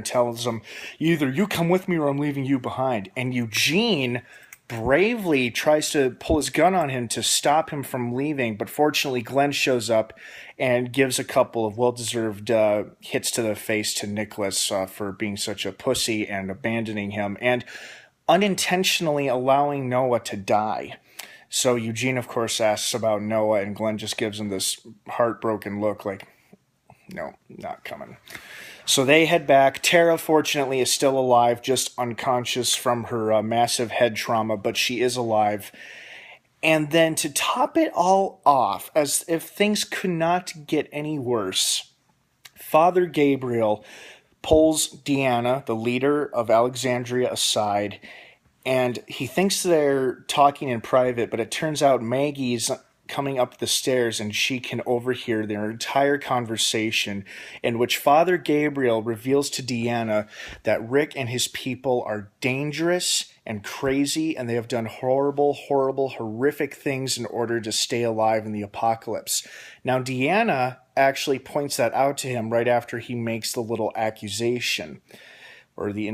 tells him, either you come with me or I'm leaving you behind. And Eugene bravely tries to pull his gun on him to stop him from leaving, but fortunately Glenn shows up and gives a couple of well-deserved hits to the face to Nicholas for being such a pussy and abandoning him and unintentionally allowing Noah to die. So Eugene, of course, asks about Noah, and Glenn just gives him this heartbroken look like, no, not coming. So they head back. Tara, fortunately, is still alive, just unconscious from her massive head trauma, but she is alive. And then to top it all off, as if things could not get any worse, Father Gabriel pulls Deanna, the leader of Alexandria, aside, and he thinks they're talking in private, but it turns out Maggie's coming up the stairs and she can overhear their entire conversation, in which Father Gabriel reveals to Deanna that Rick and his people are dangerous and crazy, and they have done horrible, horrific things in order to stay alive in the apocalypse. Now, Deanna actually points that out to him right after he makes the little accusation, or the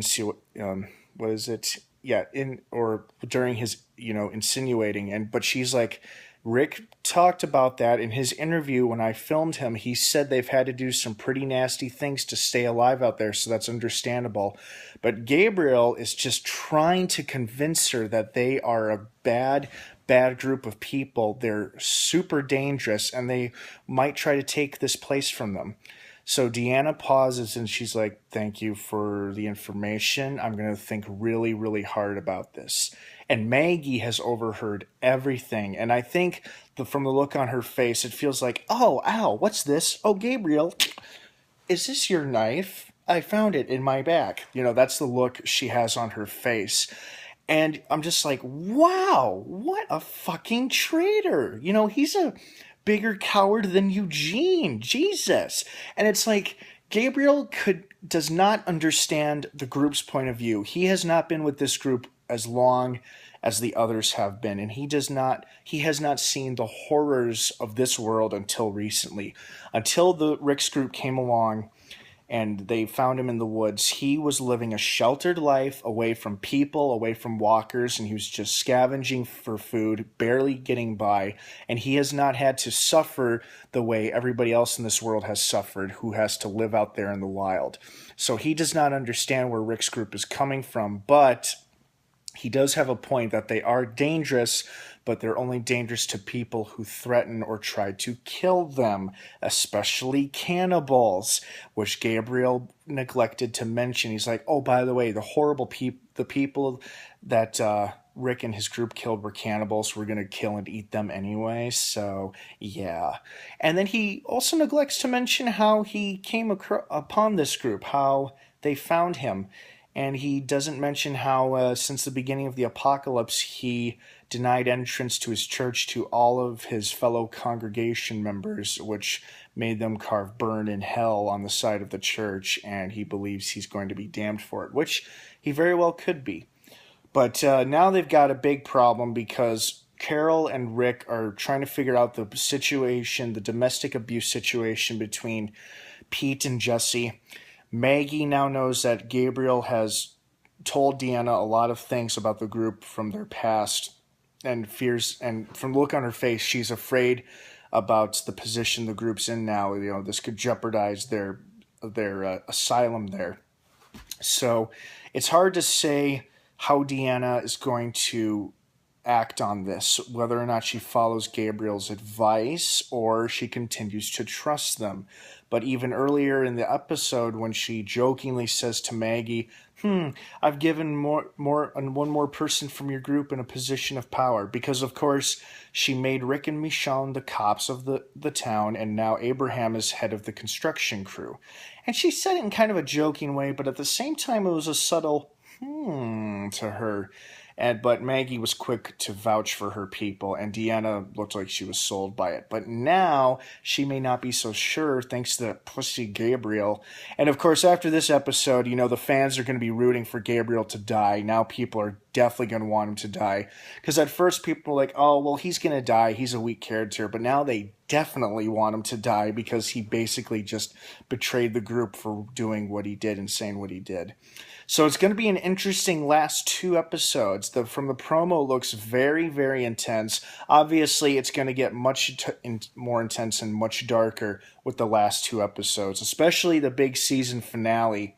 what is it? Yeah, or during his insinuating, but she's like, Rick talked about that in his interview when I filmed him. He said they've had to do some pretty nasty things to stay alive out there, so that's understandable. But Gabriel is just trying to convince her that they are a bad group of people. They're super dangerous, and they might try to take this place from them. So Deanna pauses and she's like, thank you for the information. I'm going to think really, really hard about this. And Maggie has overheard everything. And I think from the look on her face, it feels like, oh, ow, what's this? Oh, Gabriel, is this your knife? I found it in my back. That's the look she has on her face. And I'm just like, wow, what a fucking traitor. He's a bigger coward than Eugene. Jesus. And it's like Gabriel does not understand the group's point of view. He has not been with this group as long as the others have been, and he has not seen the horrors of this world until recently. Until the Rick's group came along and they found him in the woods, he was living a sheltered life away from people, away from walkers, and he was just scavenging for food, barely getting by. And he has not had to suffer the way everybody else in this world has suffered, who has to live out there in the wild. So he does not understand where Rick's group is coming from, but he does have a point that they are dangerous, but they're only dangerous to people who threaten or try to kill them, especially cannibals, which Gabriel neglected to mention. He's like, oh, by the way, the people that Rick and his group killed were cannibals. We're going to kill and eat them anyway, so yeah. And then he also neglects to mention how he came upon this group, how they found him. And he doesn't mention how, since the beginning of the apocalypse, he denied entrance to his church to all of his fellow congregation members, which made them carve burn in hell on the side of the church, and he believes he's going to be damned for it, which he very well could be. But now they've got a big problem because Carol and Rick are trying to figure out the situation, the domestic abuse situation between Pete and Jesse. Maggie now knows that Gabriel has told Deanna a lot of things about the group from their past, and fears, and from the look on her face, she's afraid about the position the group's in now. This could jeopardize their asylum there. So it's hard to say how Deanna is going to act on this, whether or not she follows Gabriel's advice or she continues to trust them. But even earlier in the episode, when she jokingly says to Maggie, I've given one more person from your group in a position of power, because of course she made Rick and Michonne the cops of the town, and now Abraham is head of the construction crew. And she said it in kind of a joking way, but at the same time it was a subtle to her. But Maggie was quick to vouch for her people, and Deanna looked like she was sold by it. But now she may not be so sure, thanks to pussy Gabriel. And of course, after this episode, the fans are going to be rooting for Gabriel to die. Now people are definitely going to want him to die. Because at first people were like, oh, well, he's going to die. He's a weak character. But now they definitely want him to die because he basically just betrayed the group for doing what he did and saying what he did. So it's going to be an interesting last 2 episodes. From the promo looks very, very intense. Obviously, it's going to get much more intense and much darker with the last 2 episodes, especially the big season finale,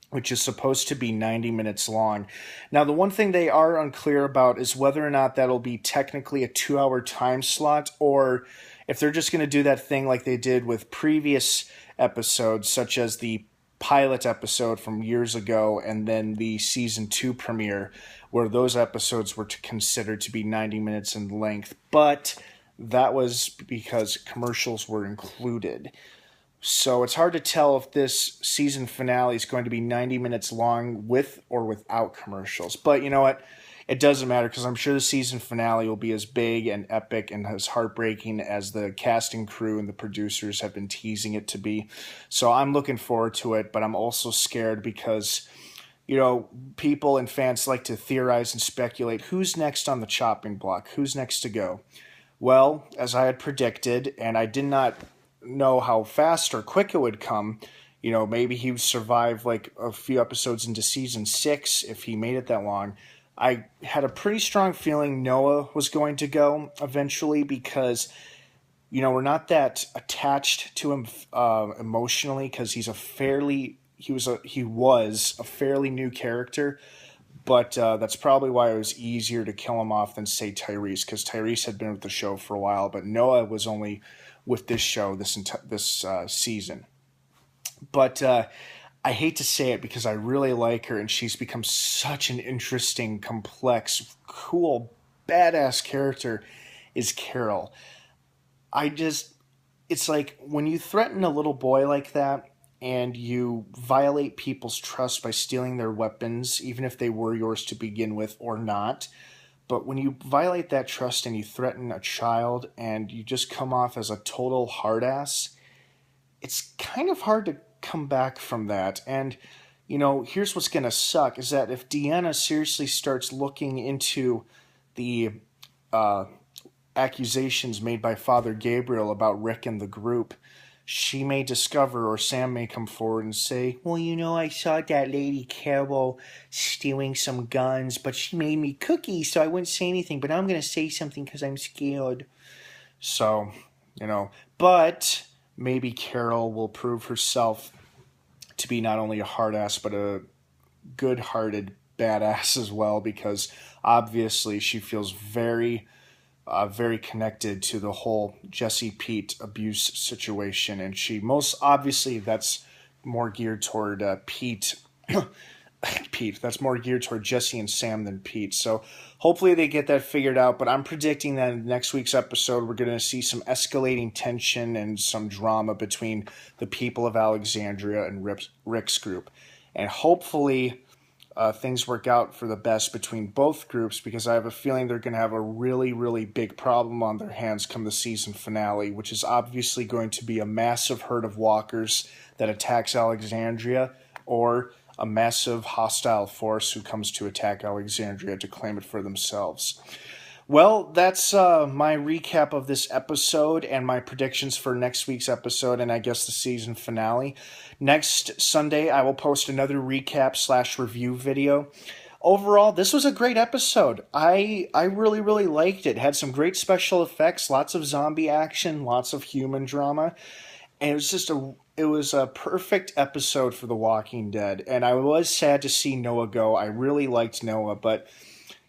which is supposed to be 90 minutes long. Now, the one thing they are unclear about is whether or not that'll be technically a 2-hour time slot, or if they're just going to do that thing like they did with previous episodes, such as the pilot episode from years ago and then the season 2 premiere, where those episodes were considered to be 90 minutes in length, but that was because commercials were included. So it's hard to tell if this season finale is going to be 90 minutes long with or without commercials. But you know what? It doesn't matter, because I'm sure the season finale will be as big and epic and as heartbreaking as the casting crew and the producers have been teasing it to be. So I'm looking forward to it, but I'm also scared because, you know, people and fans like to theorize and speculate who's next on the chopping block, who's next to go. Well, as I had predicted, and I did not know how fast or quick it would come, you know, maybe he would survive like a few episodes into season 6 if he made it that long. I had a pretty strong feeling Noah was going to go eventually because, you know, we're not that attached to him emotionally, because he was a fairly new character, but that's probably why it was easier to kill him off than, say, Tyrese, because Tyrese had been with the show for a while, but Noah was only with this show this season. But I hate to say it because I really like her, and she's become such an interesting, complex, cool, badass character is Carol. It's like when you threaten a little boy like that and you violate people's trust by stealing their weapons, even if they were yours to begin with or not, but when you violate that trust and you threaten a child and you just come off as a total hard ass, it's kind of hard to come back from that. And, you know, here's what's going to suck is that if Deanna seriously starts looking into the accusations made by Father Gabriel about Rick and the group, she may discover, or Sam may come forward and say, well, you know, I saw that lady Carol stealing some guns, but she made me cookies, so I wouldn't say anything, but I'm going to say something because I'm scared. So, you know, but maybe Carol will prove herself to be not only a hard ass, but a good-hearted badass as well, because obviously she feels very connected to the whole Jesse Pete abuse situation, and she most obviously that's more geared toward Pete. Pete. That's more geared toward Jesse and Sam than Pete. So hopefully they get that figured out. But I'm predicting that in next week's episode, we're going to see some escalating tension and some drama between the people of Alexandria and Rick's group. And hopefully things work out for the best between both groups, because I have a feeling they're going to have a really, really big problem on their hands come the season finale, which is obviously going to be a massive herd of walkers that attacks Alexandria, or a massive hostile force who comes to attack Alexandria to claim it for themselves. Well, that's my recap of this episode and my predictions for next week's episode and I guess the season finale. Next Sunday, I will post another recap/review video. Overall, this was a great episode. I really, really liked it. Had some great special effects, lots of zombie action, lots of human drama. And it was a perfect episode for The Walking Dead. And I was sad to see Noah go. I really liked Noah, but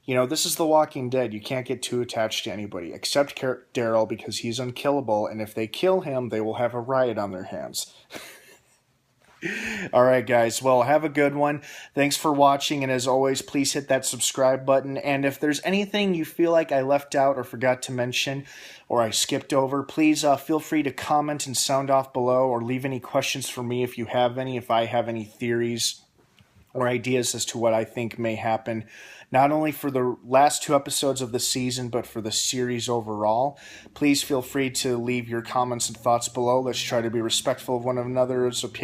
you know, this is The Walking Dead. You can't get too attached to anybody, except Daryl, because he's unkillable, and if they kill him, they will have a riot on their hands. All right, guys. Well, have a good one. Thanks for watching, and as always, please hit that subscribe button. And if there's anything you feel like I left out or forgot to mention, or I skipped over, please feel free to comment and sound off below, or leave any questions for me if you have any, if I have any theories or ideas as to what I think may happen, not only for the last 2 episodes of the season, but for the series overall. Please feel free to leave your comments and thoughts below. Let's try to be respectful of one another's opinions.